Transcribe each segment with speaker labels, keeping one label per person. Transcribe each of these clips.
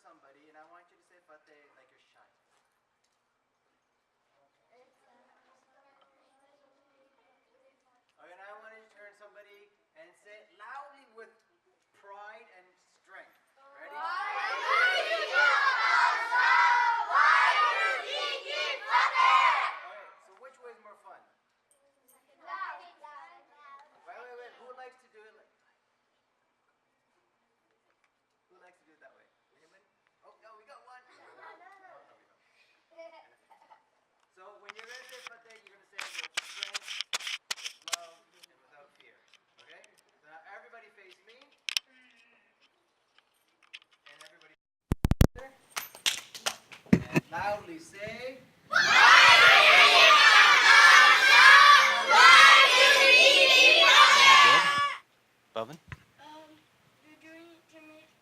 Speaker 1: somebody, and I want you to say Fateh like you're shy. Okay, now I want you to turn somebody and say it loudly with pride and strength. Ready? Okay, so which way is more fun? Wait. Who likes to do it like? Who likes to do it that way? Anybody? Oh, no, we got one. No, we don't. So when you're going to say Fateh, you're going to say it with strength, with love, and without fear. Okay? So now everybody face me. And everybody and loudly say. Bubban?
Speaker 2: You're doing it to make,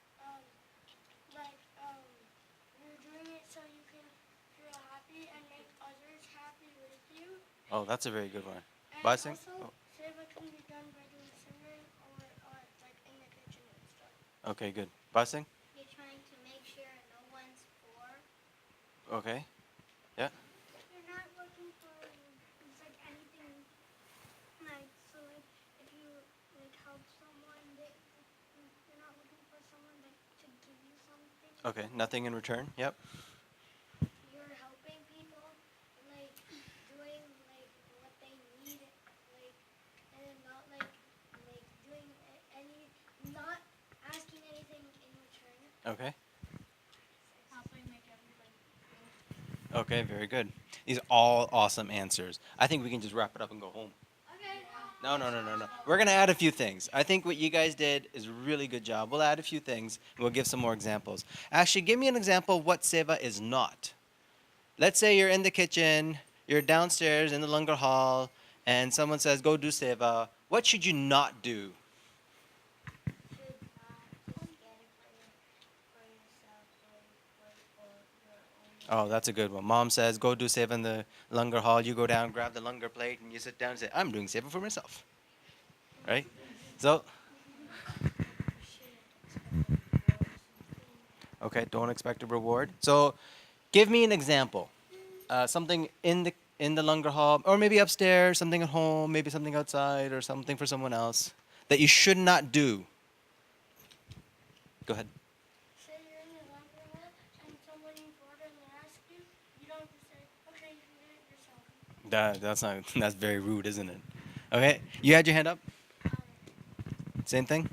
Speaker 2: you're doing it so you can feel happy and make others happy with you.
Speaker 1: Oh, that's a very good one.
Speaker 2: And
Speaker 1: Bhai Singh?
Speaker 2: also, Seva can be done by doing singing or like in the kitchen and stuff.
Speaker 1: Okay, good. Bhai Singh?
Speaker 2: You're trying to make sure no one's poor.
Speaker 1: Okay. Yeah.
Speaker 2: You're not looking for like anything like so like if you like help someone you're not looking for someone like to give you something.
Speaker 1: Okay, nothing in return. Yep.
Speaker 2: You're helping people like doing like what they need like and not like doing any not asking anything in return.
Speaker 1: Okay.
Speaker 2: Helping make everybody
Speaker 1: Okay, very good. These are all awesome answers. I think we can just wrap it up and go home.
Speaker 2: Okay.
Speaker 1: No. We're going to add a few things. I think what you guys did is a really good job. We'll add a few things, and we'll give some more examples. Actually, give me an example of what Seva is not. Let's say you're in the kitchen, you're downstairs in the langar hall, and someone says, go do Seva. What should you not do? Oh, that's a good one. Mom says, go do Seva in the langar hall. You go down, grab the langar plate, and you sit down and say, I'm doing Seva for myself. Right? So, okay, don't expect a reward. So, give me an example. Something in the langar hall, or maybe upstairs, something at home, maybe something outside, or something for someone else that you should not do. Go ahead.
Speaker 2: Say you're in the laundry hall and someone needs water and they ask you, you don't just say, okay, you can get it yourself.
Speaker 1: That's very rude, isn't it? Okay, you had your hand up? Same thing?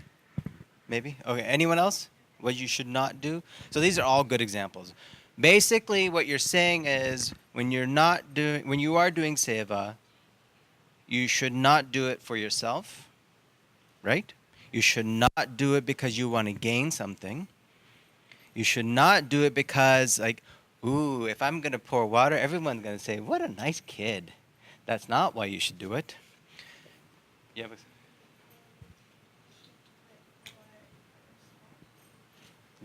Speaker 1: Maybe? Okay, anyone else? What you should not do? So these are all good examples. Basically, what you're saying is when you are doing Seva, you should not do it for yourself, right? You should not do it because you want to gain something. You should not do it because, like, ooh, if I'm going to pour water, everyone's going to say, what a nice kid. That's not why you should do it. You have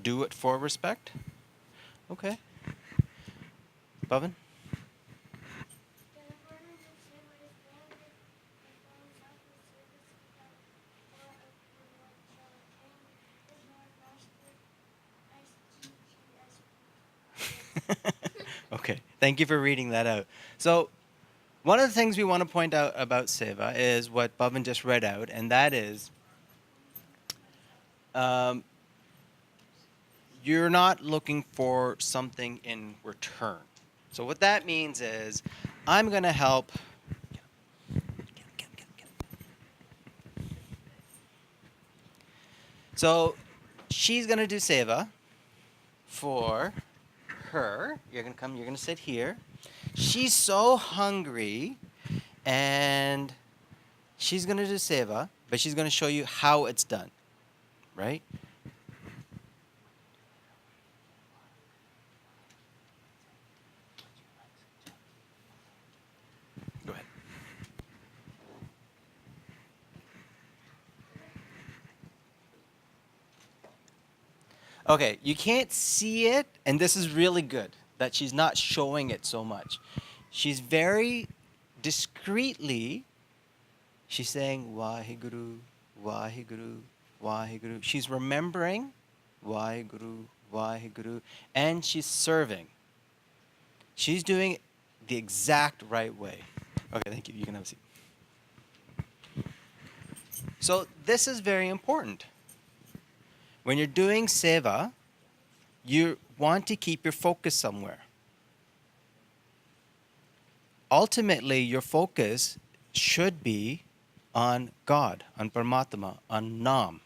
Speaker 1: do it for respect? Okay. Bhavin? Okay, thank you for reading that out. So, one of the things we want to point out about Seva is what Bhavin just read out, and that is you're not looking for something in return. So what that means is I'm going to help. So she's going to do Seva for her. You're going to come, you're going to sit here. She's so hungry and she's going to do Seva, but she's going to show you how it's done, right? Go ahead. Okay, you can't see it, and this is really good that she's not showing it so much. She's very discreetly, she's saying Waheguru, Waheguru, Waheguru. She's remembering Waheguru, Waheguru, and she's serving. She's doing it the exact right way. Okay, thank you. You can have a seat. So this is very important. When you're doing seva, you want to keep your focus somewhere. Ultimately, your focus should be on God, on Paramatma, on Nam.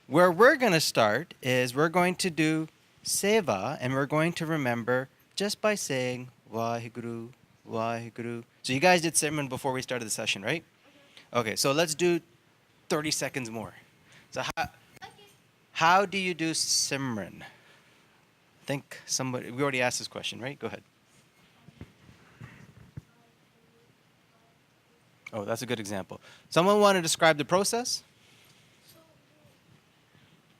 Speaker 1: Where we're going to start is we're going to do seva, and we're going to remember just by saying Waheguru, Waheguru. So you guys did Simran before we started the session, right? Okay, so let's do 30 seconds more. So how do you do Simran? I think somebody, we already asked this question, right? Go ahead. Oh, that's a good example. Someone want to describe the process?
Speaker 2: So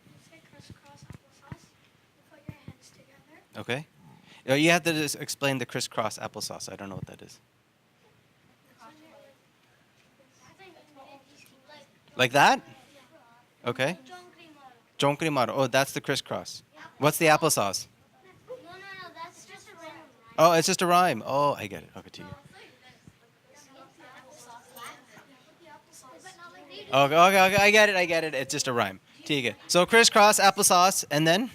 Speaker 2: you say crisscross applesauce. You put your hands together.
Speaker 1: Okay. You have to just explain the crisscross applesauce. I don't know what that is. Like that? Okay. Jonkri maro. Oh, that's the crisscross. What's the applesauce?
Speaker 2: No, that's just a random rhyme.
Speaker 1: Oh, it's just a rhyme. Oh, I get it. Okay, to you. Okay, I get it. It's just a rhyme. Okay. So crisscross, applesauce, and then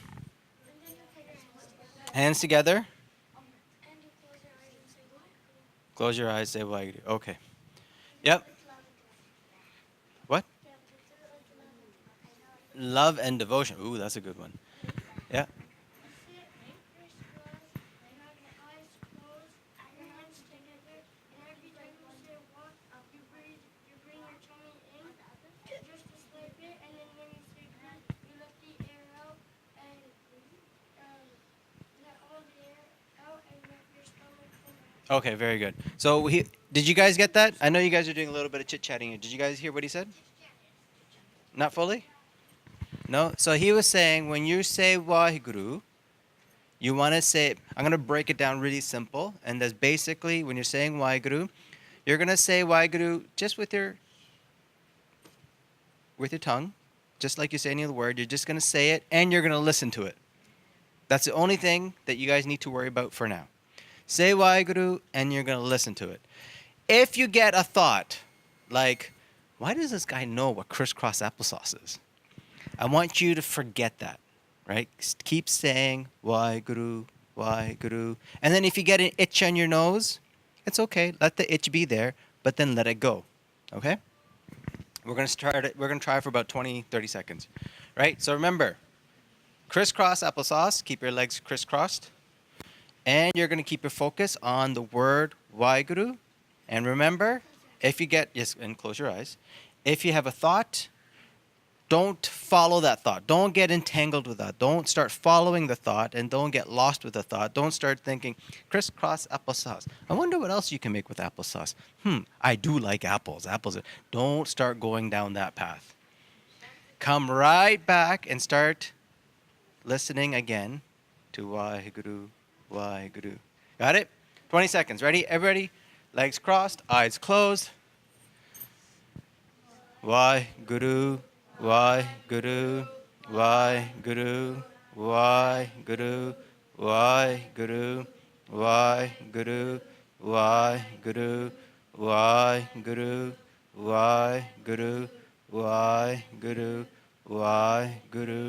Speaker 1: hands together.
Speaker 2: And you close your eyes and say
Speaker 1: Close your eyes, say Waheguru. Okay. Yep. What? Love and devotion. Ooh, that's a good one. Yeah. Okay, very good. So did you guys get that? I know you guys are doing a little bit of chit-chatting here. Did you guys hear what he said? Not fully? No? So he was saying when you say Waheguru, you want to say, I'm going to break it down really simple. And that's basically when you're saying Waheguru, you're going to say Waheguru just with your tongue, just like you say any other word. You're just going to say it and you're going to listen to it. That's the only thing that you guys need to worry about for now. Say Waheguru and you're going to listen to it. If you get a thought like, why does this guy know what crisscross applesauce is? I want you to forget that, right? Keep saying Waheguru, Waheguru. And then if you get an itch on your nose, it's okay. Let the itch be there, but then let it go, okay? We're going to start it. We're going to try for about 20, 30 seconds, right? So remember, crisscross applesauce. Keep your legs crisscrossed. And you're going to keep your focus on the word Waheguru. And remember, if you get, yes, and close your eyes. If you have a thought, don't follow that thought. Don't get entangled with that. Don't start following the thought and don't get lost with the thought. Don't start thinking, crisscross applesauce. I wonder what else you can make with applesauce. I do like apples. Don't start going down that path. Come right back and start listening again to Waheguru, Waheguru. Got it? 20 seconds. Ready? Everybody? Legs crossed, eyes closed. Waheguru, Waheguru, Waheguru, Waheguru, Waheguru, Waheguru, Waheguru, Waheguru, Waheguru, Waheguru, Waheguru,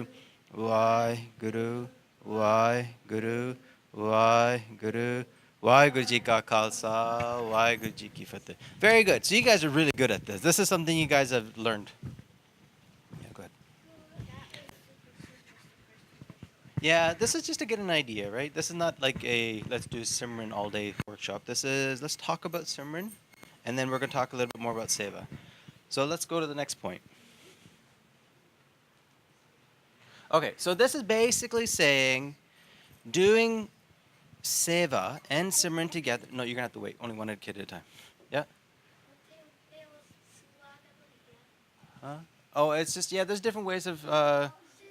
Speaker 1: Waheguru, Waheguru, Waheguru. Waheguru Ji Ka Khalsa, Waheguru Ji Ki Fateh. Very good. So you guys are really good at this. This is something you guys have learned. Yeah, go ahead. Yeah, this is just to get an idea, right? This is not like a let's do Simran all day workshop. This is let's talk about Simran, and then we're going to talk a little bit more about Seva. So let's go to the next point. Okay, so this is basically saying doing Seva and Simran together. No, you're going to have to wait. Only one kid at a time. Yeah? Oh, it's just, yeah, there's different ways of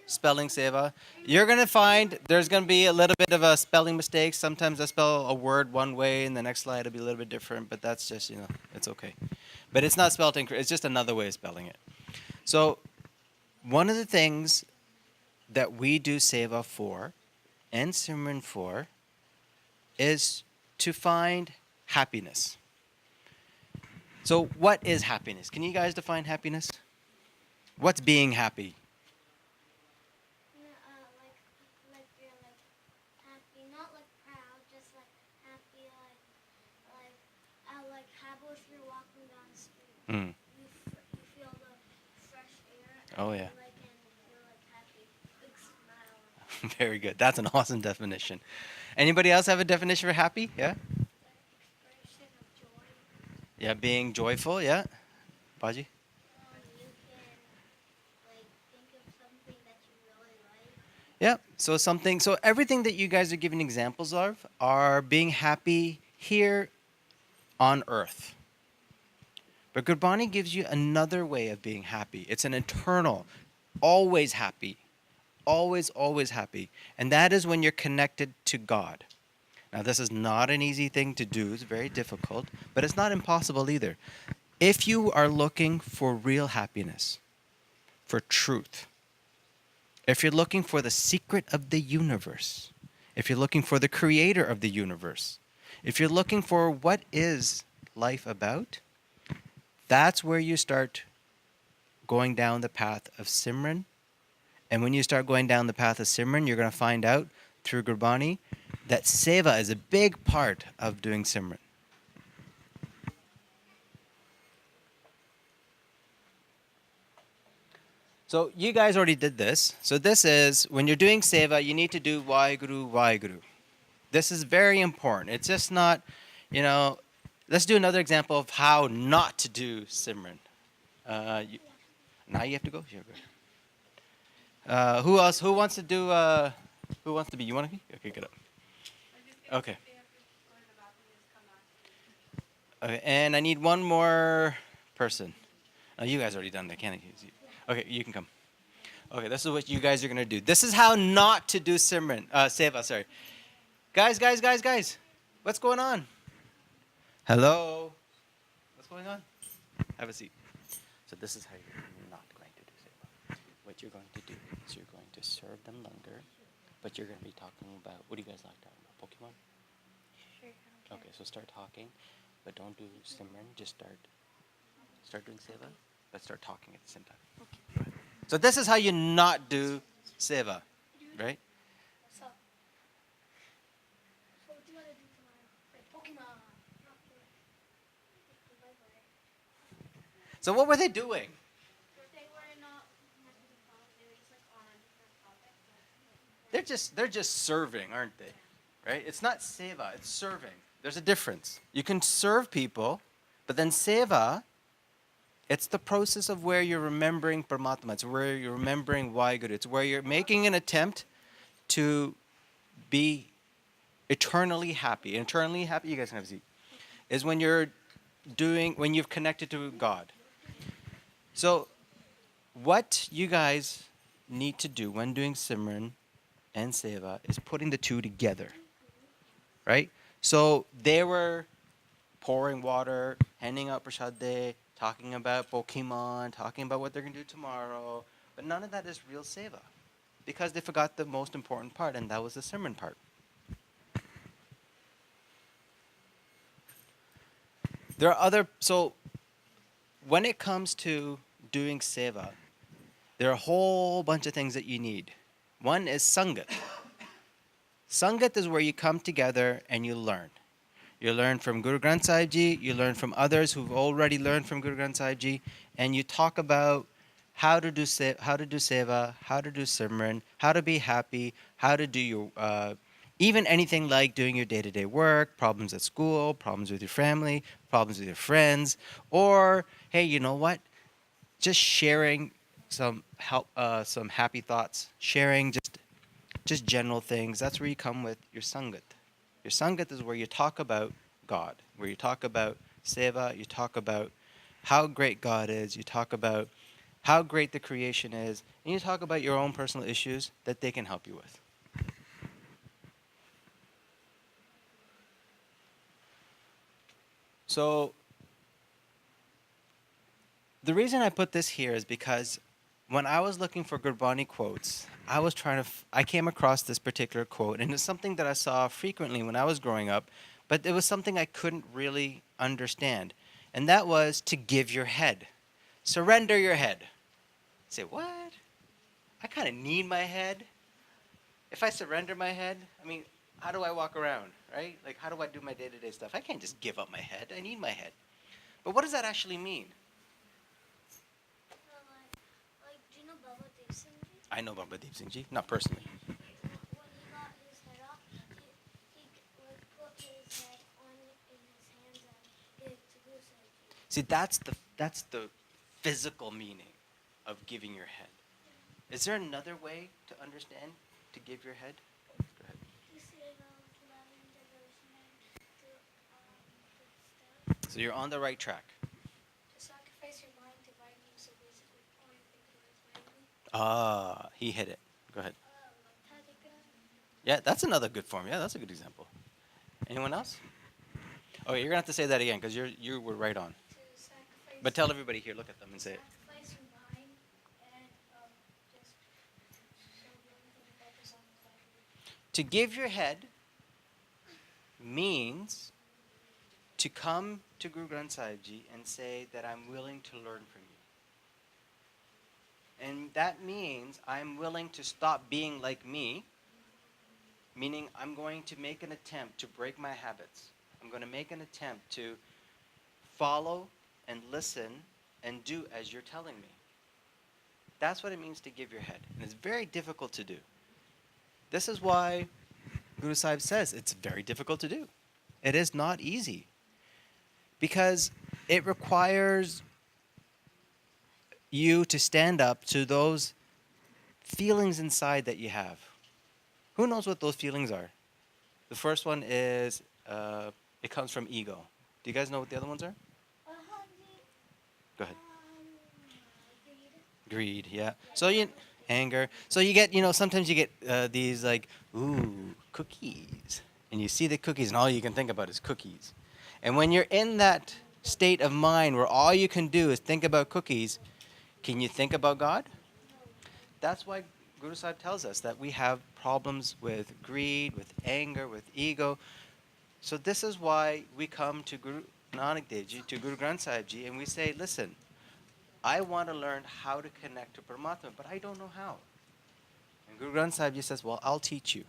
Speaker 1: spelling Seva. You're going to find there's going to be a little bit of a spelling mistake. Sometimes I spell a word one way and the next slide will be a little bit different, but that's just, it's okay. But it's not spelled incorrect. It's just another way of spelling it. So one of the things that we do Seva for and Simran for is to find happiness. So, what is happiness? Can you guys define happiness? What's being happy?
Speaker 2: Like you're like happy, not like proud, just like happy, like how if you're walking down the street,
Speaker 1: Mm.
Speaker 2: you feel the fresh air.
Speaker 1: Oh, yeah.
Speaker 2: And you're like happy, big smile.
Speaker 1: Very good. That's an awesome definition. Anybody else have a definition for happy? Yeah?
Speaker 2: The expression of joy.
Speaker 1: Yeah, being joyful. Yeah? Baji?
Speaker 2: You can like think of something that you really like.
Speaker 1: Yeah. So everything that you guys are giving examples of are being happy here on earth. But Gurbani gives you another way of being happy. It's an internal, always happy, always happy. And that is when you're connected to God. Now, this is not an easy thing to do. It's very difficult, but it's not impossible either. If you are looking for real happiness, for truth, if you're looking for the secret of the universe, if you're looking for the creator of the universe, if you're looking for what is life about, that's where you start going down the path of Simran. And when you start going down the path of Simran, you're going to find out through Gurbani that Seva is a big part of doing Simran. So you guys already did this. So this is, when you're doing Seva, you need to do Waheguru, Waheguru. This is very important. It's just not, let's do another example of how not to do Simran. Now you have to go? Sure, go. Who else? Who wants to do, who wants to be? You want to be? Okay, get up. Okay. Okay, and I need one more person. Oh, you guys already done that, can't you? Okay, you can come. Okay, this is what you guys are going to do. This is how not to do Simran. Seva, sorry. Guys. What's going on? Hello? What's going on? Have a seat. So this is how you're not going to do Seva. What you're going to do is you're going to serve them longer, but you're going to be talking about, what do you guys like talking about? Pokemon?
Speaker 2: Sure.
Speaker 1: Okay, so start talking, but don't do Simran. Just start doing Seva, but start talking at the same time. Okay. So this is how you not do Seva, right?
Speaker 2: So what do you want to do tomorrow? Like Pokemon.
Speaker 1: So what were they doing?
Speaker 2: They were not on
Speaker 1: They're just serving, aren't they? Right? It's not Seva, it's serving. There's a difference. You can serve people, but then Seva, it's the process of where you're remembering Paramatma. It's where you're remembering Waheguru. It's where you're making an attempt to be eternally happy. Eternally happy, you guys can have a seat, is when when you've connected to God. So what you guys need to do when doing Simran and Seva is putting the two together, right? So they were pouring water, handing out prashad, talking about Pokemon, talking about what they're going to do tomorrow. But none of that is real Seva because they forgot the most important part, and that was the Simran part. So when it comes to doing Seva, there are a whole bunch of things that you need. One is Sangat. Sangat is where you come together and you learn. You learn from Guru Granth Sahib Ji, you learn from others who've already learned from Guru Granth Sahib Ji, and you talk about how to do Seva, how to do Simran, how to be happy, how to do your, even anything like doing your day-to-day work, problems at school, problems with your family, problems with your friends, or, hey, you know what? Just sharing some happy thoughts, sharing just general things. That's where you come with your Sangat. Your Sangat is where you talk about God, where you talk about Seva, you talk about how great God is, you talk about how great the creation is, and you talk about your own personal issues that they can help you with. So the reason I put this here is because when I was looking for Gurbani quotes, I was trying to. I came across this particular quote, and it's something that I saw frequently when I was growing up, but it was something I couldn't really understand, and that was to give your head, surrender your head. Say what? I kind of need my head. If I surrender my head, I mean, how do I walk around, right? Like, how do I do my day-to-day stuff? I can't just give up my head. I need my head. But what does that actually mean?
Speaker 2: Do you know Baba Dev Singh Ji?
Speaker 1: I know about Mandeep Singh Ji, not personally.
Speaker 2: When he got his head off, he would put his head on in his hands and give it to Guru Sahib Ji.
Speaker 1: See, that's the physical meaning of giving your head. Is there another way to understand to give your head? Go ahead.
Speaker 2: He said, loving devotion to good stuff.
Speaker 1: So you're on the right track.
Speaker 2: To sacrifice your mind to right you, so basically all you think about is rightly.
Speaker 1: Ah, he hit it. Go ahead. Yeah, that's another good form. Yeah, that's a good example. Anyone else? Oh, you're gonna have to say that again because you were right on.
Speaker 2: To sacrifice.
Speaker 1: But tell everybody here, look at them and say it.
Speaker 2: Sacrifice your mind and just so the only thing you focus on is rightly.
Speaker 1: To give your head means to come to Guru Granth Sahib Ji and say that I'm willing to learn from you. And that means I'm willing to stop being like me, meaning I'm going to make an attempt to break my habits. I'm going to make an attempt to follow and listen and do as you're telling me. That's what it means to give your head. And it's very difficult to do. This is why Guru Sahib says it's very difficult to do. It is not easy. Because it requires you to stand up to those feelings inside that you have. Who knows what those feelings are? The first one is, it comes from ego. Do you guys know what the other ones are? Go ahead. Greed, yeah. So anger. So you get, sometimes you get these like, ooh, cookies. And you see the cookies and all you can think about is cookies. And when you're in that state of mind where all you can do is think about cookies, can you think about God? That's why Guru Sahib tells us that we have problems with greed, with anger, with ego. So this is why we come to Guru Nanak Dev Ji, to Guru Granth Sahib Ji, and we say, listen, I want to learn how to connect to Paramatma, but I don't know how. And Guru Granth Sahib Ji says, well, I'll teach you.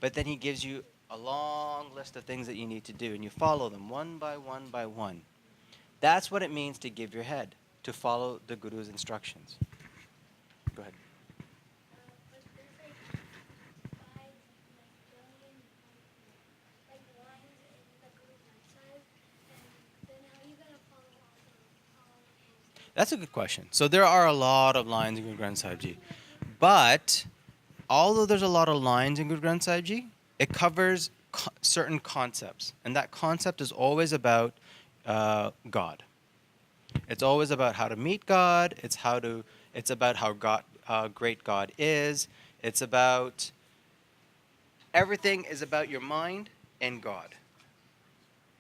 Speaker 1: But then he gives you a long list of things that you need to do, and you follow them one by one by one. That's what it means to give your head, to follow the Guru's instructions. Go ahead.
Speaker 2: But there's like 5 billion lines in the Guru Granth Sahib, and then how are you gonna follow all of his?
Speaker 1: That's a good question. So there are a lot of lines in Guru Granth Sahib Ji. But although there's a lot of lines in Guru Granth Sahib Ji, it covers certain concepts. And that concept is always about God. It's always about how to meet God. It's about how great God is. It's about, everything is about your mind and God.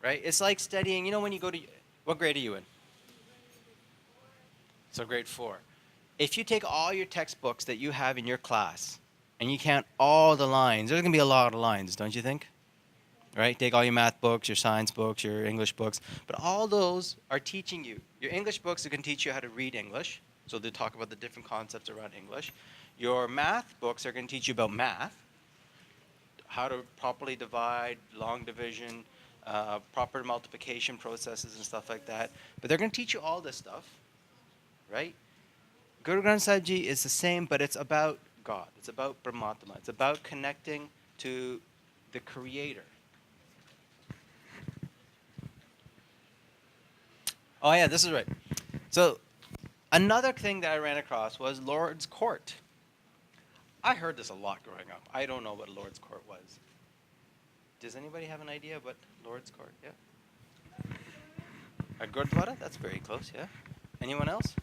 Speaker 1: Right? It's like studying, when you go to, what grade are you in? So grade 4. If you take all your textbooks that you have in your class and you count all the lines, there's going to be a lot of lines, don't you think? Right? Take all your math books, your science books, your English books. But all those are teaching you. Your English books are going to teach you how to read English. So they talk about the different concepts around English. Your math books are going to teach you about math, how to properly divide, long division, proper multiplication processes and stuff like that. But they're going to teach you all this stuff, right? Guru Granth Sahib Ji is the same, but it's about God. It's about Paramatma. It's about connecting to the Creator. Oh yeah, this is right. So another thing that I ran across was Lord's Court. I heard this a lot growing up. I don't know what Lord's Court was. Does anybody have an idea what Lord's Court? Yeah. A Gurudwara? That's very close, yeah. Anyone else?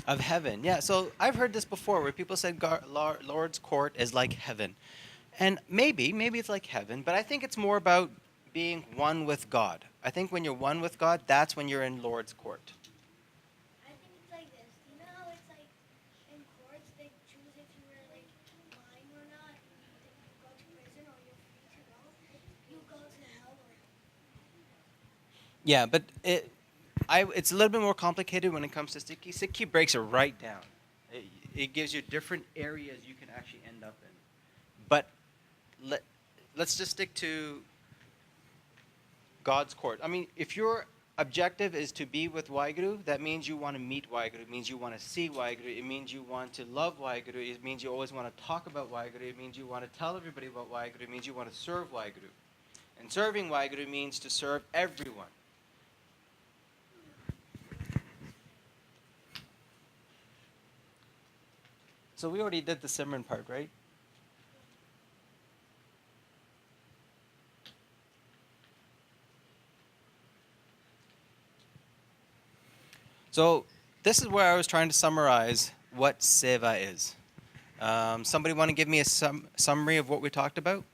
Speaker 1: Of heaven, yeah. So I've heard this before where people said Lord's Court is like heaven. And maybe it's like heaven, but I think it's more about being one with God. I think when you're one with God, that's when you're in Lord's court.
Speaker 2: I think it's like this. You know how it's like in courts they choose if you were like lying or not. If you go to prison or you're free to go. You go to hell or
Speaker 1: Yeah, but it's a little bit more complicated when it comes to Sikhi. Sikhi breaks it right down. It gives you different areas you can actually end up in. But let's just stick to God's court. I mean, if your objective is to be with Waheguru, that means you want to meet Waheguru. It means you want to see Waheguru. It means you want to love Waheguru. It means you always want to talk about Waheguru. It means you want to tell everybody about Waheguru. It means you want to serve Waheguru. And serving Waheguru means to serve everyone. So we already did the Simran part, right? So this is where I was trying to summarize what Seva is. Somebody want to give me a summary of what we talked about?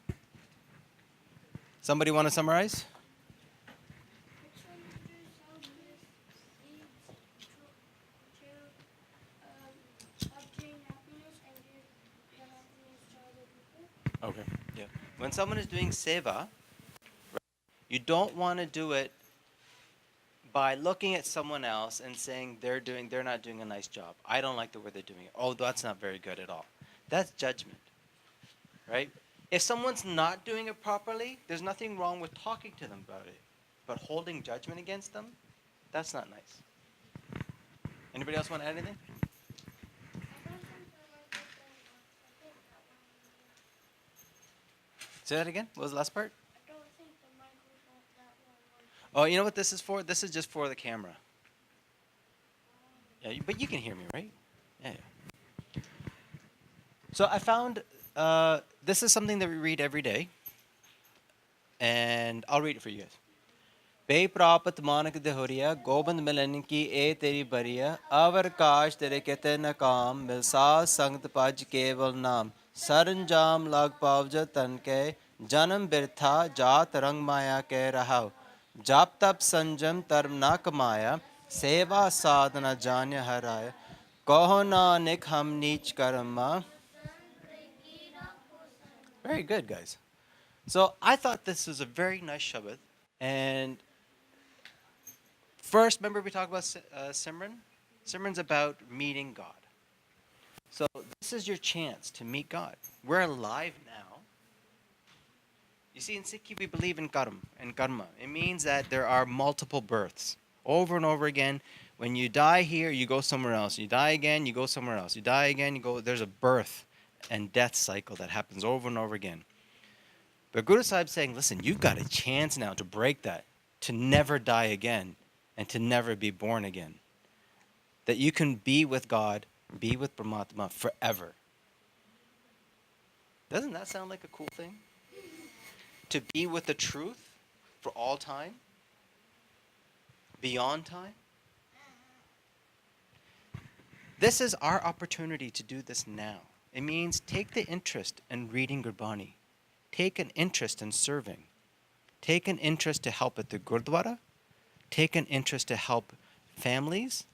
Speaker 1: Somebody want to summarize? Okay. Yeah. When someone is doing seva, you don't want to do it by looking at someone else and saying they're not doing a nice job. I don't like the way they're doing it. Oh, that's not very good at all. That's judgment. Right? If someone's not doing it properly, there's nothing wrong with talking to them about it. But holding judgment against them, that's not nice. Anybody else want to add anything? Say that again. What was the last part?
Speaker 2: I don't think the microphone that one.
Speaker 1: Oh, you know what this is for? This is just for the camera. Yeah, but you can hear me, right? Yeah. So I found this is something that we read every day, and I'll read it for you guys. Be prapat manak dehoriya gobind milan ki e teri bariya avar kash tere kete nakam milsa sangt paj keval naam saranjam lag pavja tan ke janam birtha jat rang maya ke rahav jap tap sanjam tarm na kamaya seva sadhana janya haraya kaho nanik hum neech karma. Very good, guys. So I thought this was a very nice Shabbat. And first, remember we talked about Simran? Simran's about meeting God. So this is your chance to meet God. We're alive now. You see, in Sikhi, we believe in karma. It means that there are multiple births. Over and over again, when you die here, you go somewhere else. You die again, you go somewhere else. You die again, you go. There's a birth and death cycle that happens over and over again. But Guru Sahib's saying, listen, you've got a chance now to break that, to never die again, and to never be born again. That you can be with God, be with Paramatma forever. Doesn't that sound like a cool thing? To be with the truth for all time? Beyond time? This is our opportunity to do this now. It means take the interest in reading Gurbani. Take an interest in serving. Take an interest to help at the Gurdwara. Take an interest to help families.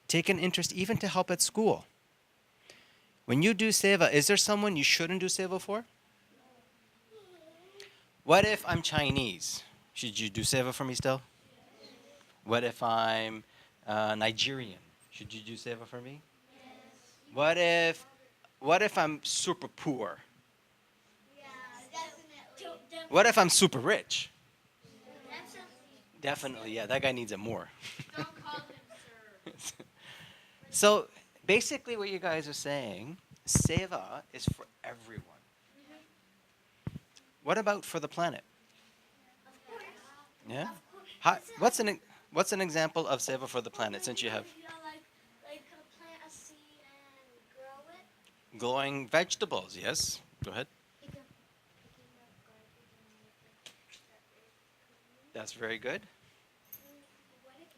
Speaker 1: Take an interest even to help at school. When you do seva, is there someone you shouldn't do seva for? What if I'm Chinese? Should you do seva for me still? What if I'm Nigerian? Should you do seva for me? What if I'm super poor? What if I'm super rich? Definitely, yeah, that guy needs it more.
Speaker 2: Don't call him sir.
Speaker 1: So basically what you guys are saying, seva is for everyone. What about for the planet?
Speaker 2: Of course.
Speaker 1: Yeah? How, what's an example of seva for the planet since you have
Speaker 2: You know, like plant a seed and grow it.
Speaker 1: glowing vegetables? Yes. Go ahead. That's very good.
Speaker 2: What if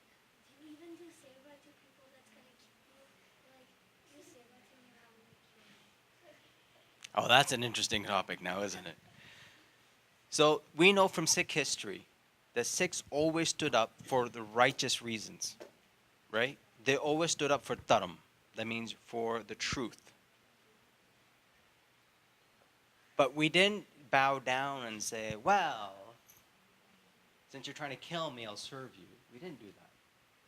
Speaker 2: you even do seva to people that's gonna keep you like do seva to me?
Speaker 1: Oh, that's an interesting topic now, isn't it? So we know from Sikh history that Sikhs always stood up for the righteous reasons, right? They always stood up for dharam. That means for the truth. But we didn't bow down and say, well, since you're trying to kill me, I'll serve you. We didn't do that.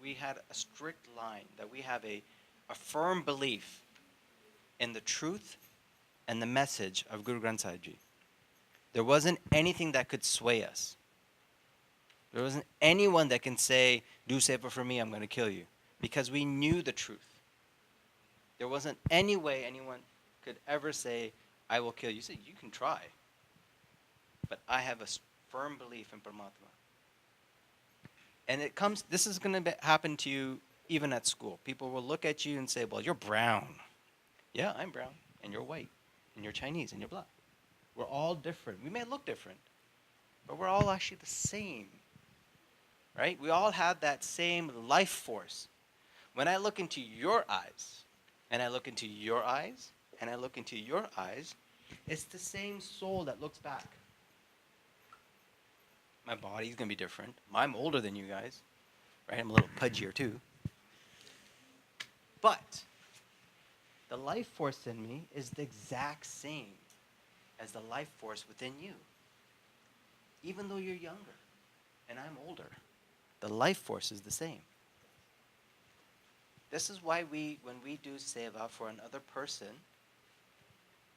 Speaker 1: We had a strict line that we have a firm belief in the truth and the message of Guru Granth Sahib Ji. There wasn't anything that could sway us. There wasn't anyone that can say, do seva for me, I'm going to kill you. Because we knew the truth. There wasn't any way anyone could ever say, I will kill you. You say, you can try. But I have a firm belief in Paramatma. And this is going to happen to you even at school. People will look at you and say, well, you're brown. Yeah, I'm brown. And you're white. And you're Chinese. And you're black. We're all different. We may look different. But we're all actually the same. Right? We all have that same life force. When I look into your eyes, and I look into your eyes, and I look into your eyes, it's the same soul that looks back. My body's going to be different. I'm older than you guys. Right? I'm a little pudgier too. But the life force in me is the exact same as the life force within you. Even though you're younger and I'm older, the life force is the same. This is why when we do seva for another person,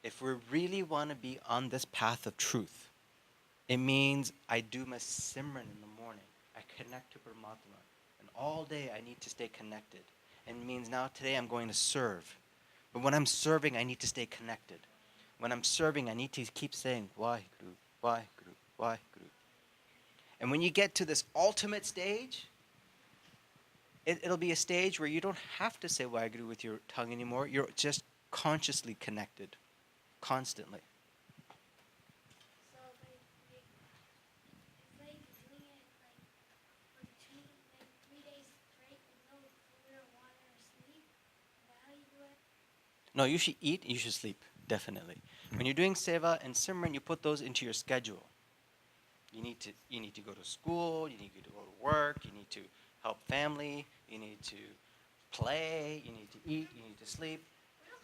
Speaker 1: if we really want to be on this path of truth, it means I do my simran in the morning. I connect to Paramatma. And all day I need to stay connected. And it means now today I'm going to serve. But when I'm serving, I need to stay connected. When I'm serving, I need to keep saying, Waheguru, Waheguru, Waheguru. And when you get to this ultimate stage, it'll be a stage where you don't have to say Waheguru with your tongue anymore. You're just consciously connected, constantly.
Speaker 2: So like doing it like for 3 days straight with no food or water or sleep. Is that how you do it?
Speaker 1: No, you should eat, you should sleep, definitely. When you're doing seva and simran, you put those into your schedule. You need to go to school, you need to go to work, you need to help family, you need to play, you need to eat, you need to sleep.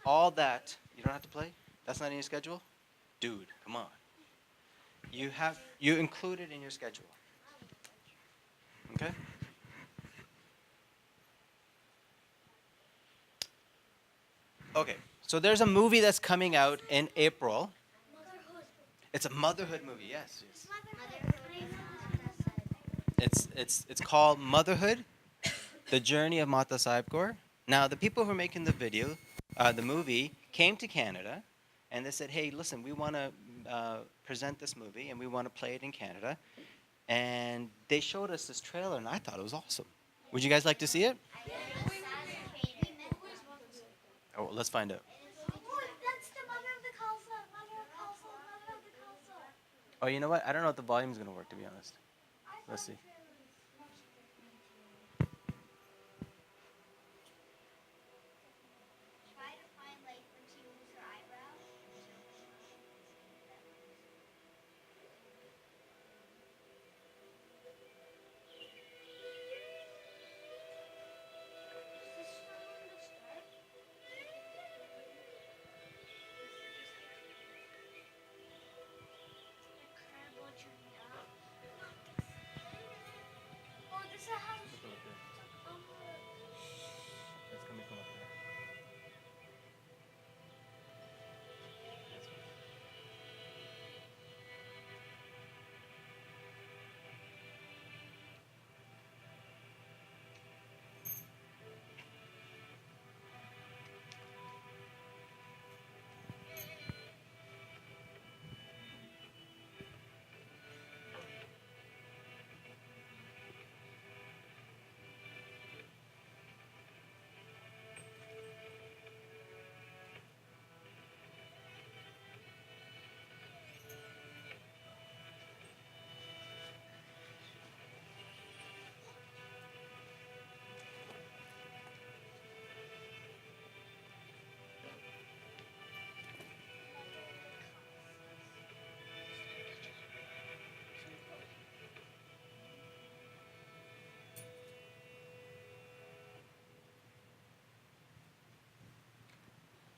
Speaker 1: All that, you don't have to play? That's not in your schedule? Dude, come on. You include it in your schedule. Okay? Okay, so there's a movie that's coming out in April.
Speaker 2: Motherhood.
Speaker 1: It's a motherhood movie, yes.
Speaker 2: Motherhood.
Speaker 1: It's called Motherhood, The Journey of Mata Sahib Kaur. Now, the people who are making the video, the movie, came to Canada, and they said, hey, listen, we want to present this movie, and we want to play it in Canada. And they showed us this trailer, and I thought it was awesome. Would you guys like to see it? Oh, let's find out.
Speaker 2: Oh, that's the mother of the Khalsa. Mother of Khalsa. Mother of the Khalsa.
Speaker 1: Oh, you know what? I don't know if the volume's going to work, to be honest. Let's see.
Speaker 2: Try to find like when she moves her eyebrows. Is this from the start? Incredible journey, huh?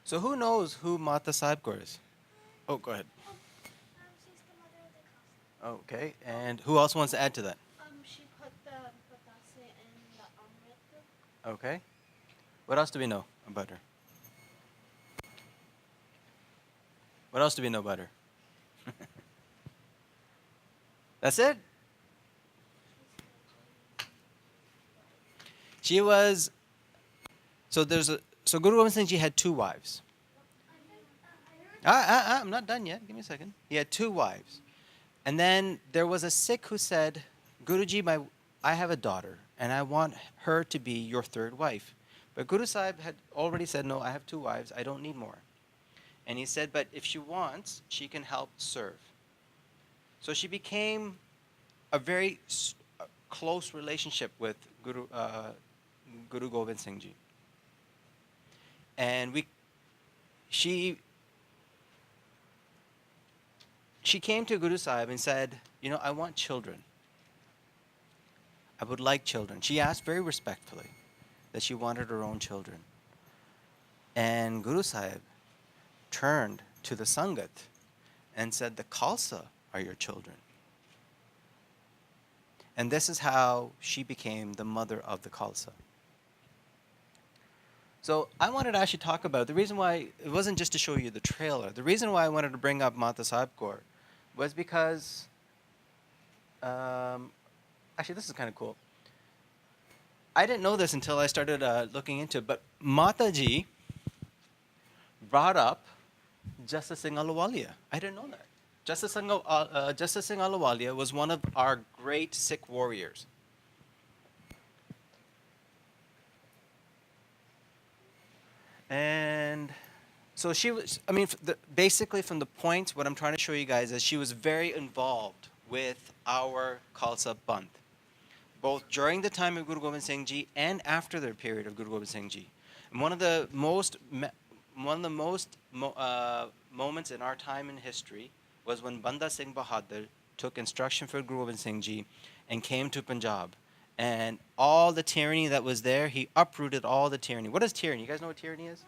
Speaker 1: So who knows who Mata Sahib Kaur is? Oh, go ahead.
Speaker 2: She's the mother of the Khalsa.
Speaker 1: Okay, and who else wants to add to that?
Speaker 3: She put the patase in the amrit.
Speaker 1: Okay. What else do we know about her? What else do we know about her? That's it? She was so Guru Gobind Singh Ji had two wives. I'm not done yet. Give me a second. He had two wives. And then there was a Sikh who said, Guruji, I have a daughter, and I want her to be your third wife. But Guru Sahib had already said, no, I have two wives. I don't need more. And he said, but if she wants, she can help serve. So she became a very close relationship with Guru Gobind Singh Ji. And she came to Guru Sahib and said, I want children. I would like children. She asked very respectfully that she wanted her own children. And Guru Sahib turned to the Sangat and said, the Khalsa are your children. And this is how she became the mother of the Khalsa. So I wanted to actually talk about the reason why, it wasn't just to show you the trailer. The reason why I wanted to bring up Mata Sahib Kaur was because, actually this is kind of cool. I didn't know this until I started looking into it, but Mata Ji brought up Justice Singh Ahluwalia. I didn't know that. Justice Singh Ahluwalia was one of our great Sikh warriors. And so she was, basically from the point, what I'm trying to show you guys is she was very involved with our Khalsa Bandh, both during the time of Guru Gobind Singh Ji and after the period of Guru Gobind Singh Ji. And one of the most moments in our time in history was when Banda Singh Bahadur took instruction for Guru Gobind Singh Ji and came to Punjab. And all the tyranny that was there, he uprooted all the tyranny. What is tyranny? You guys know what tyranny is?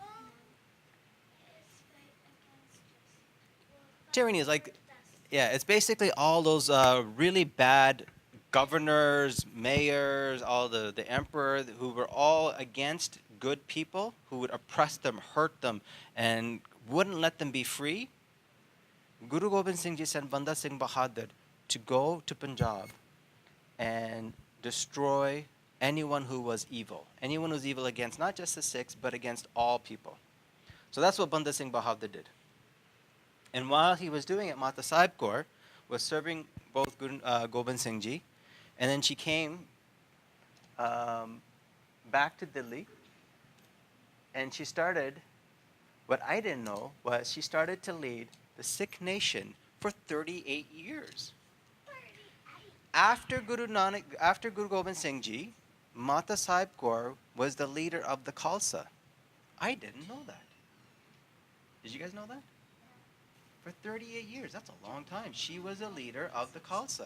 Speaker 1: Tyranny is like, it's basically all those really bad governors, mayors, all the emperor, who were all against good people, who would oppress them, hurt them, and wouldn't let them be free. Guru Gobind Singh Ji sent Banda Singh Bahadur to go to Punjab and destroy anyone who was evil. Anyone who was evil against not just the Sikhs, but against all people. So that's what Banda Singh Bahadur did. And while he was doing it, Mata Sahib Kaur was serving both Guru Gobind Singh Ji, and then she came back to Delhi, and she started, what I didn't know was she started to lead the Sikh nation for 38 years. After Guru Gobind Singh Ji, Mata Sahib Kaur was the leader of the Khalsa. I didn't know that. Did you guys know that? For 38 years, that's a long time. She was a leader of the Khalsa.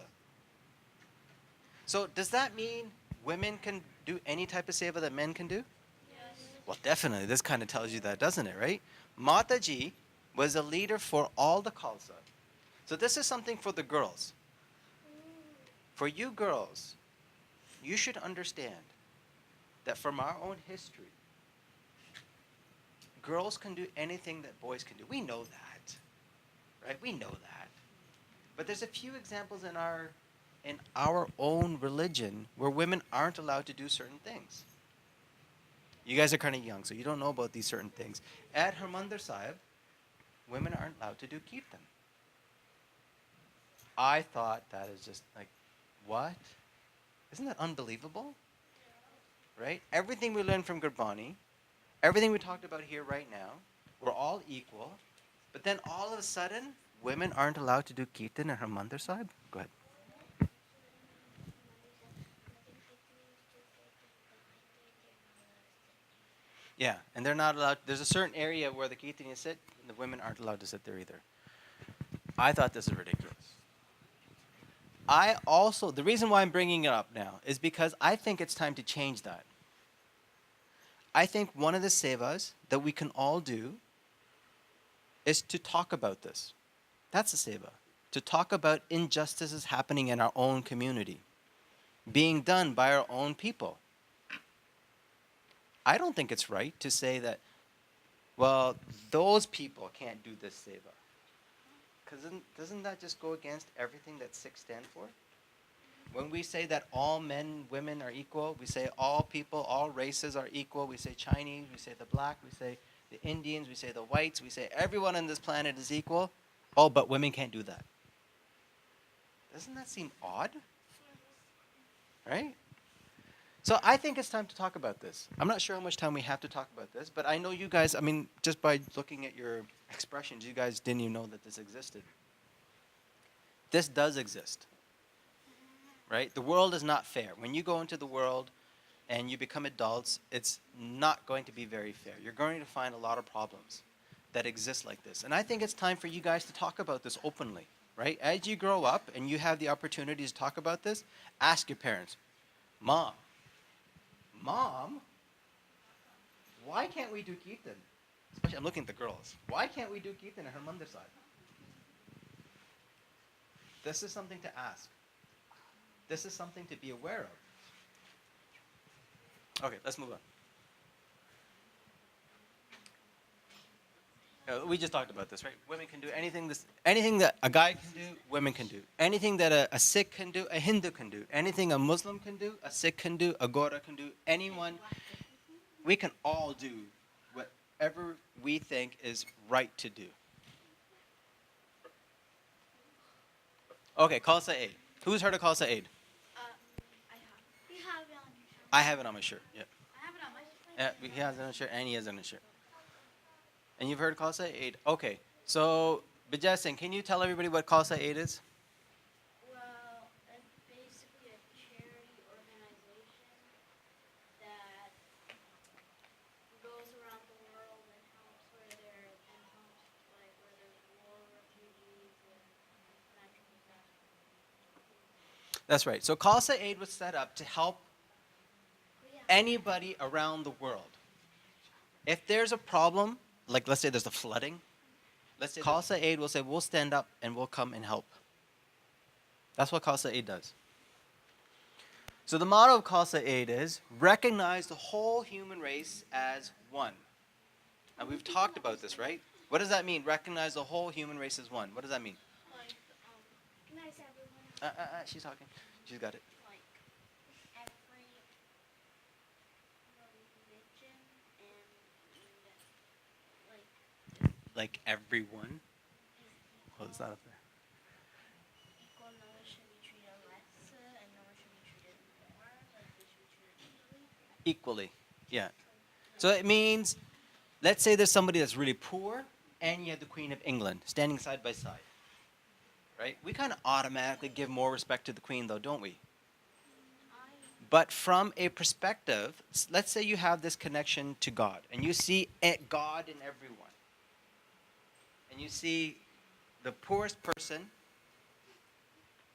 Speaker 1: So does that mean women can do any type of seva that men can do?
Speaker 3: Yes.
Speaker 1: Well, definitely. This kind of tells you that, doesn't it, right? Mata Ji was a leader for all the Khalsa. So this is something for the girls. For you girls, you should understand that from our own history, girls can do anything that boys can do. We know that, right? We know that. But there's a few examples in our own religion where women aren't allowed to do certain things. You guys are kind of young, so you don't know about these certain things. At Harmandir Sahib, women aren't allowed to do kirtan. I thought that is just like, what? Isn't that unbelievable? Right? Everything we learned from Gurbani, everything we talked about here right now, we're all equal. But then all of a sudden, women aren't allowed to do kirtan at Harmandir Sahib? Go ahead. Yeah, and they're not allowed. There's a certain area where the kirtanians sit, and the women aren't allowed to sit there either. I thought this was ridiculous. The reason why I'm bringing it up now is because I think it's time to change that. I think one of the sevas that we can all do is to talk about this. That's a seva. To talk about injustices happening in our own community, being done by our own people. I don't think it's right to say that, well, those people can't do this seva. Because doesn't that just go against everything that Sikh stand for? When we say that all men, women are equal, we say all people, all races are equal, we say Chinese, we say the black, we say the Indians, we say the whites, we say everyone on this planet is equal. Oh, but women can't do that. Doesn't that seem odd? Right? So I think it's time to talk about this. I'm not sure how much time we have to talk about this, but I know you guys, I mean, just by looking at your expressions, you guys didn't even know that this existed. This does exist. Right? The world is not fair. When you go into the world and you become adults, it's not going to be very fair. You're going to find a lot of problems that exist like this. And I think it's time for you guys to talk about this openly, right? As you grow up and you have the opportunity to talk about this, ask your parents, Mom, why can't we do Kirtan? Especially, I'm looking at the girls. Why can't we do Kirtan at her mandir side? This is something to ask. This is something to be aware of. Okay, let's move on. We just talked about this, right? Women can do anything that a guy can do, women can do. Anything that a Sikh can do, a Hindu can do. Anything a Muslim can do, a Sikh can do, a Gora can do. Anyone, we can all do whatever we think is right to do. Okay, KhalsaAID. Who's heard of KhalsaAID?
Speaker 3: I have.
Speaker 2: You have it on your show.
Speaker 1: I have it on my shirt. Yeah.
Speaker 3: I have it on my.
Speaker 1: He has it on his shirt, and he has it on his shirt. And you've heard of KhalsaAID? Okay. So, Bijay Singh, can you tell everybody what KhalsaAID is?
Speaker 3: Well, it's basically a charity organization that goes around the world and helps where there's war, refugees, and natural disasters.
Speaker 1: That's right. So KhalsaAID was set up to help anybody around the world. If there's a problem, like let's say there's a flooding, let's say KhalsaAID will say, we'll stand up and we'll come and help. That's what KhalsaAID does. So the motto of KhalsaAID is, recognize the whole human race as one. Now we've talked about this, right? What does that mean, recognize the whole human race as one? What does that mean?
Speaker 3: Like,
Speaker 2: Nice, everyone.
Speaker 1: She's talking. She's got it.
Speaker 3: like every religion and
Speaker 1: Like everyone. Oh, it's not up there.
Speaker 3: equal. No one should be treated less, and no one should be treated more. Like they should be treated equally.
Speaker 1: Equally, yeah. So it means, let's say there's somebody that's really poor, and you have the Queen of England standing side by side, right? We kind of automatically give more respect to the Queen, though, don't we? But from a perspective, let's say you have this connection to God, and you see God in everyone, and you see the poorest person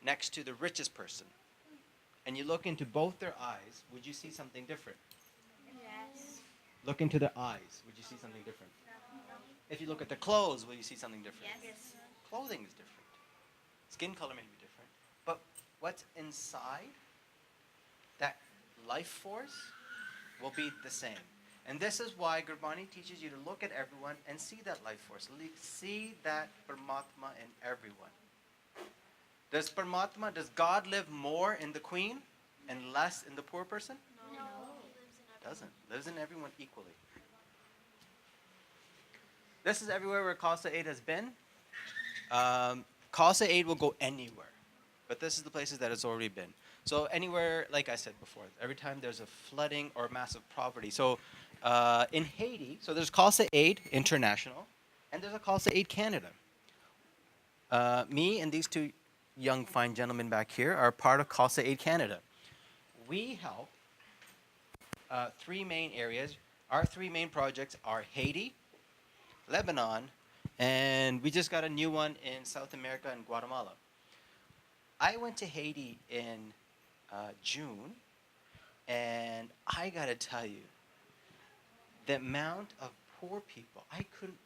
Speaker 1: next to the richest person, and you look into both their eyes, would you see something different?
Speaker 3: Yes.
Speaker 1: Look into their eyes, would you see something different? If you look at their clothes, will you see something different?
Speaker 3: Yes.
Speaker 1: Clothing is different. Skin color may be different. But what's inside, that life force, will be the same. And this is why Gurbani teaches you to look at everyone and see that life force. See that Paramatma in everyone. Does God live more in the queen and less in the poor person?
Speaker 3: No.
Speaker 1: Doesn't. Lives in everyone equally. This is everywhere where KhalsaAID has been. KhalsaAID will go anywhere. But this is the places that it's already been. So anywhere, like I said before, every time there's a flooding or massive poverty. So in Haiti, so there's KhalsaAID International, and there's a KhalsaAID Canada. Me and these two young fine gentlemen back here are part of KhalsaAID Canada. We help three main areas. Our three main projects are Haiti, Lebanon, and we just got a new one in South America and Guatemala. I went to Haiti in June, and I gotta tell you, the amount of poor people, I couldn't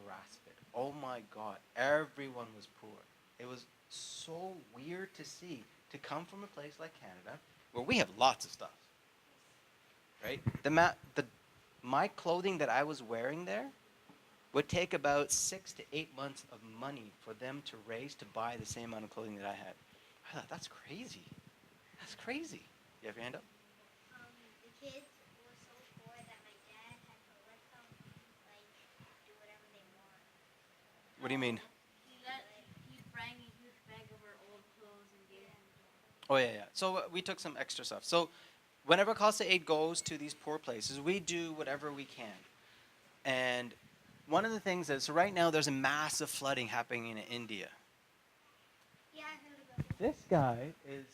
Speaker 1: grasp it. Oh my God, everyone was poor. It was so weird to see, to come from a place like Canada, where we have lots of stuff, right? My clothing that I was wearing there would take about 6 to 8 months of money for them to raise to buy the same amount of clothing that I had. I thought, that's crazy. That's crazy. You have your hand up?
Speaker 2: The kids were so poor that my dad had to let them like do whatever they want.
Speaker 1: What do you mean?
Speaker 3: He brought a huge bag of our old clothes and gave them to us.
Speaker 1: Oh, yeah. So we took some extra stuff. So whenever KhalsaAID goes to these poor places, we do whatever we can. And one of the things is, so right now there's a massive flooding happening in India.
Speaker 2: Yeah, I heard about it.
Speaker 1: This guy is,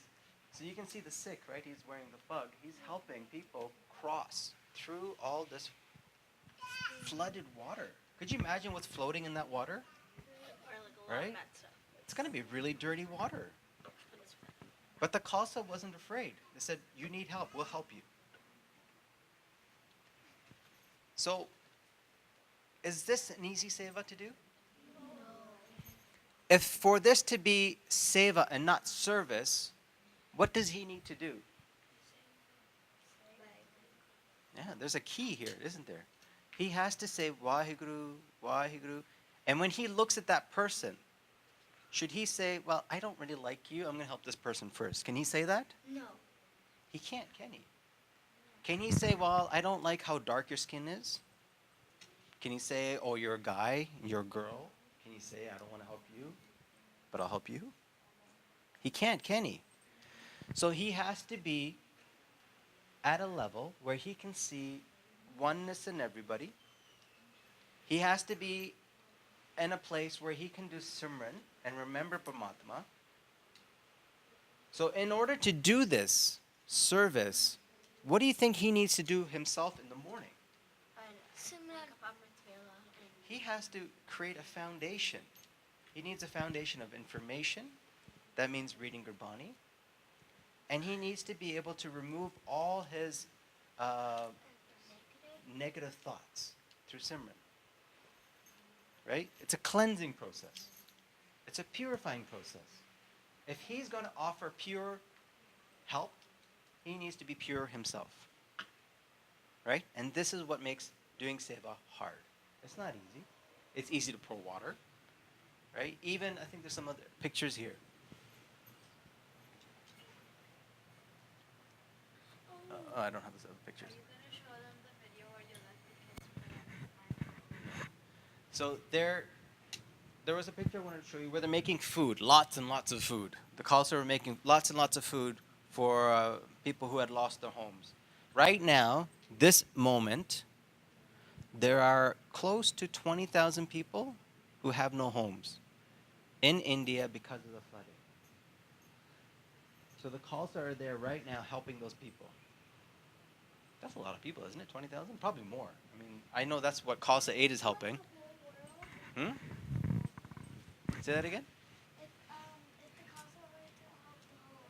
Speaker 1: so you can see the Sikh, right? He's wearing the pug. He's helping people cross through all this flooded water. Could you imagine what's floating in that water?
Speaker 3: Or like a lot
Speaker 1: Right?
Speaker 3: of bad stuff.
Speaker 1: It's going to be really dirty water. But the Khalsa wasn't afraid. They said, you need help, we'll help you. So, is this an easy seva to do? If for this to be seva and not service, what does he need to do? Yeah, there's a key here, isn't there? He has to say, Waheguru, Waheguru. And when he looks at that person, should he say, well, I don't really like you, I'm going to help this person first? Can he say that?
Speaker 2: No.
Speaker 1: He can't, can he? Can he say, well, I don't like how dark your skin is? Can he say, oh, you're a guy, you're a girl? Can he say, I don't want to help you, but I'll help you? He can't, can he? So he has to be at a level where he can see oneness in everybody. He has to be in a place where he can do Simran and remember Paramatma. So in order to do this service, what do you think he needs to do himself in the morning? He has to create a foundation. He needs a foundation of information. That means reading Gurbani. And he needs to be able to remove all his negative thoughts through Simran. Right? It's a cleansing process. It's a purifying process. If he's going to offer pure help, he needs to be pure himself. Right? And this is what makes doing seva hard. It's not easy. It's easy to pour water. Right? Even, I think there's some other pictures here. I don't have those other pictures.
Speaker 3: Are you going to show them the video where you let the kids play?
Speaker 1: So there was a picture I wanted to show you where they're making food, lots and lots of food. The Khalsa were making lots and lots of food for people who had lost their homes. Right now, this moment, there are close to 20,000 people who have no homes in India because of the flooding. So the Khalsa are there right now helping those people. That's a lot of people, isn't it? 20,000? Probably more. I mean, I know that's what KhalsaAID is helping. Hmm? Say that again?
Speaker 2: If the Khalsa were to help the whole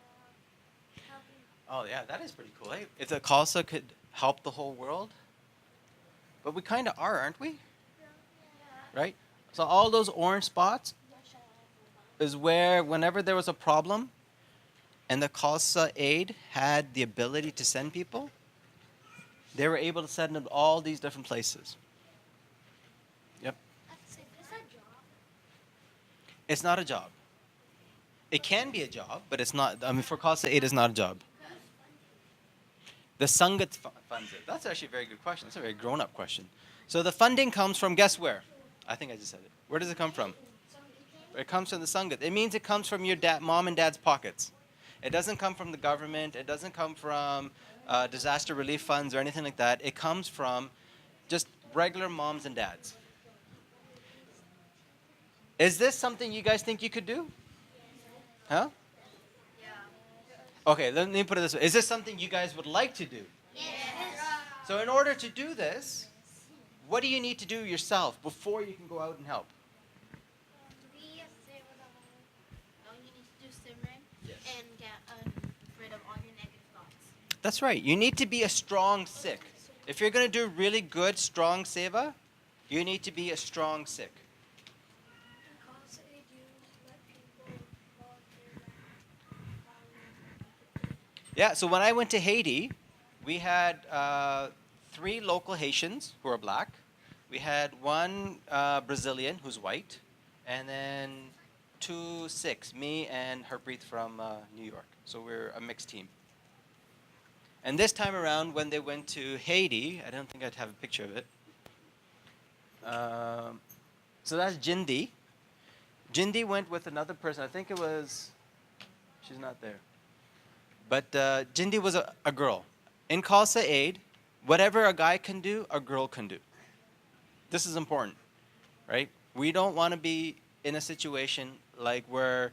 Speaker 2: world,
Speaker 1: Oh, yeah, that is pretty cool. Hey, if the Khalsa could help the whole world, but we kind of are, aren't we? Right? So all those orange spots is where whenever there was a problem and the KhalsaAID had the ability to send people, they were able to send them to all these different places. Yep.
Speaker 2: Is that a job?
Speaker 1: It's not a job. It can be a job, but it's not. I mean, for KhalsaAID, it's not a job. The Sangat funds it. That's actually a very good question. That's a very grown-up question. So the funding comes from, guess where? I think I just said it. Where does it come from? It comes from the Sangat. It means it comes from your mom and dad's pockets. It doesn't come from the government. It doesn't come from disaster relief funds or anything like that. It comes from just regular moms and dads. Is this something you guys think you could do? Huh? Okay, let me put it this way. Is this something you guys would like to do?
Speaker 2: Yes.
Speaker 1: So in order to do this, what do you need to do yourself before you can go out and help?
Speaker 2: We say with a home.
Speaker 3: No, you need to do Simran
Speaker 1: Yes.
Speaker 3: and get rid of all your negative thoughts.
Speaker 1: That's right. You need to be a strong Sikh. If you're going to do really good, strong seva, You need to be a strong Sikh.
Speaker 2: In KhalsaAID, you let people volunteer that.
Speaker 1: Yeah, so when I went to Haiti, we had 3 local Haitians who are black. We had 1 Brazilian who's white, and then 2 Sikhs, me and Harpreet from New York. So we're a mixed team. And this time around, when they went to Haiti, I don't think I'd have a picture of it. So that's Jindi. Jindi went with another person. I think it was, she's not there. But Jindi was a girl. In KhalsaAID, whatever a guy can do, a girl can do. This is important, right? We don't want to be in a situation like we're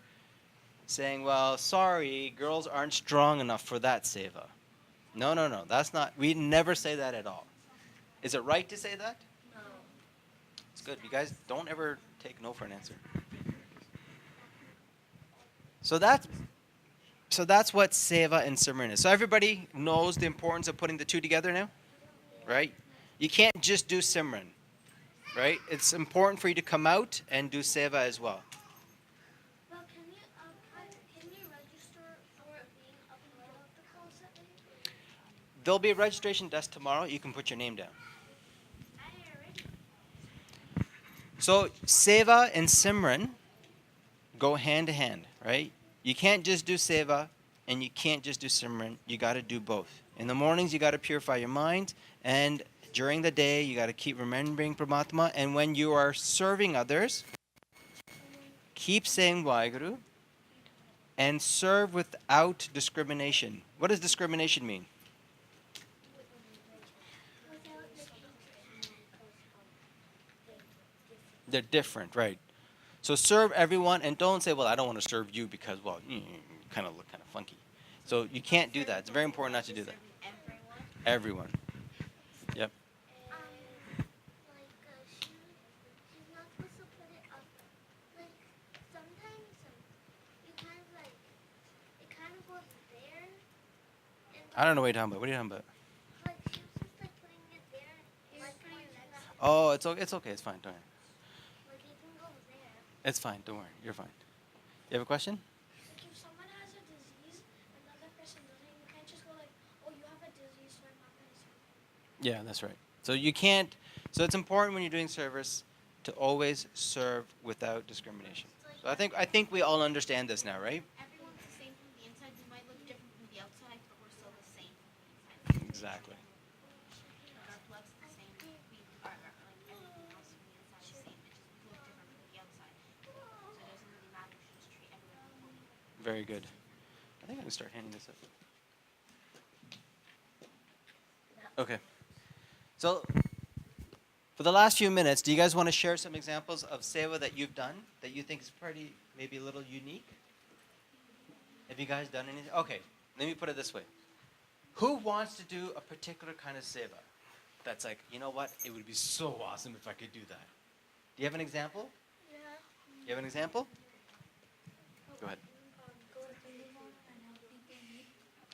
Speaker 1: saying, well, sorry, girls aren't strong enough for that seva. No, no, no. That's not, we never say that at all. Is it right to say that?
Speaker 3: No.
Speaker 1: It's good. You guys don't ever take no for an answer. So that's what Seva and Simran is. So everybody knows the importance of putting the two together now, right? You can't just do Simran, right? It's important for you to come out and do Seva as well.
Speaker 2: Well, can you register for being a part of the KhalsaAID?
Speaker 1: There'll be a registration desk tomorrow. You can put your name down. So Seva and Simran go hand to hand, right? You can't just do Seva and you can't just do Simran. You got to do both. In the mornings, you got to purify your mind, and during the day, you got to keep remembering Paramatma. And when you are serving others, keep saying Vaheguru and serve without discrimination. What does discrimination mean? They're different, right? So serve everyone and don't say, well, I don't want to serve you because, well, you kind of look kind of funky. So you can't do that. It's very important not to do that. Everyone. Yep.
Speaker 2: She's not supposed to put it up. Like, sometimes you kind of like, it kind of goes there. And
Speaker 1: I don't know what you're talking about. What are you talking about?
Speaker 2: like, she was just like putting it there. Like, putting it next to
Speaker 1: Oh, it's okay. It's okay. It's fine. Don't worry.
Speaker 2: like, it can go there.
Speaker 1: It's fine. Don't worry. You're fine. You have a question?
Speaker 2: Like, if someone has a disease and the other person doesn't, you can't just go like, oh, you have a disease, so I'm not going to serve you.
Speaker 1: Yeah, that's right. So you can't. So it's important when you're doing service to always serve without discrimination. So I think we all understand this now, right?
Speaker 3: Everyone's the same from the inside. We might look different from the outside, but we're still the same from the inside.
Speaker 1: Exactly.
Speaker 3: Our blood's the same. We are like everything else from the inside the same. It just we look different from the outside. So it doesn't really matter. We should just treat everyone equally.
Speaker 1: Very good. I think I can start handing this up. Okay. So for the last few minutes, do you guys want to share some examples of seva that you've done that you think is pretty, maybe a little unique? Have you guys done anything? Okay, let me put it this way. Who wants to do a particular kind of seva that's like, you know what, it would be so awesome if I could do that? Do you have an example?
Speaker 2: Yeah.
Speaker 1: You have an example? Go ahead.
Speaker 2: Go to Bingo and help people eat.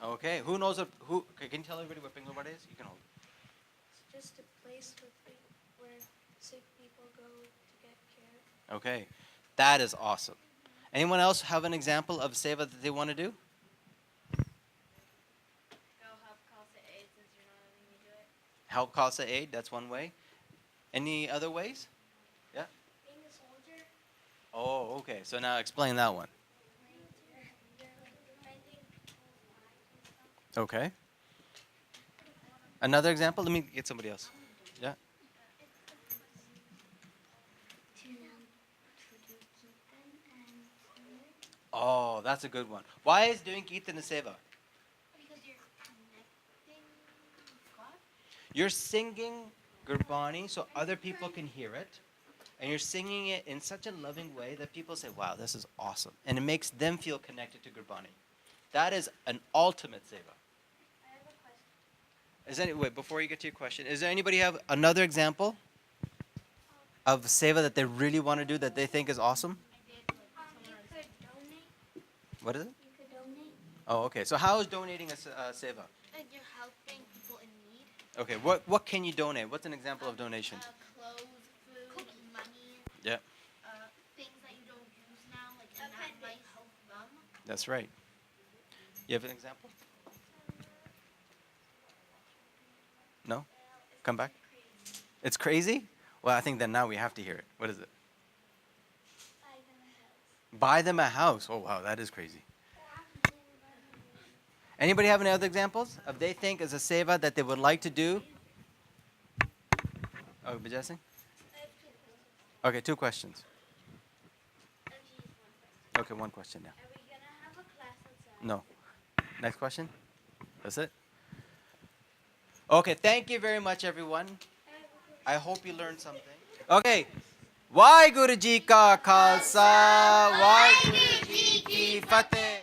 Speaker 1: Okay, who knows what, okay, can you tell everybody what Pinglabad is? You can hold.
Speaker 2: It's just a place where sick people go to get care.
Speaker 1: Okay, that is awesome. Anyone else have an example of seva that they want to do?
Speaker 3: Go help KhalsaAID since you're not letting me do it.
Speaker 1: Help KhalsaAID, that's one way. Any other ways? Yeah?
Speaker 2: Being a soldier,
Speaker 1: Oh, okay, so now explain that one.
Speaker 2: they're like defending
Speaker 1: Okay. Another example? Let me get somebody else. Yeah? Oh, that's a good one. Why is doing Kirtan a seva?
Speaker 2: because you're connecting with God.
Speaker 1: You're singing Gurbani so other people can hear it. And you're singing it in such a loving way that people say, wow, this is awesome. And it makes them feel connected to Gurbani. That is an ultimate seva.
Speaker 2: I have a question.
Speaker 1: Wait, before you get to your question, is there anybody have another example of seva that they really want to do that they think is awesome?
Speaker 2: You could donate.
Speaker 1: What is it?
Speaker 2: You could donate.
Speaker 1: Oh, okay. So how is donating a seva?
Speaker 3: And you're helping people in need.
Speaker 1: Okay, what can you donate? What's an example of donation?
Speaker 3: Clothes
Speaker 1: That's right. You have an example? No? Come back? It's crazy? Well, I think that now we have to hear it. What is it? Buy them a house. Oh, wow, that is crazy. Anybody have any other examples of they think as a seva that they would like to do? Oh, Bijay Singh? Okay, 2 questions. Okay, 1 question now.
Speaker 2: Are we gonna have a class outside?
Speaker 1: No. Next question? That's it? Okay, thank you very much, everyone. I hope you learned something. Okay. Waheguru Ji Ka Khalsa, Waheguru Ji Ki Fateh.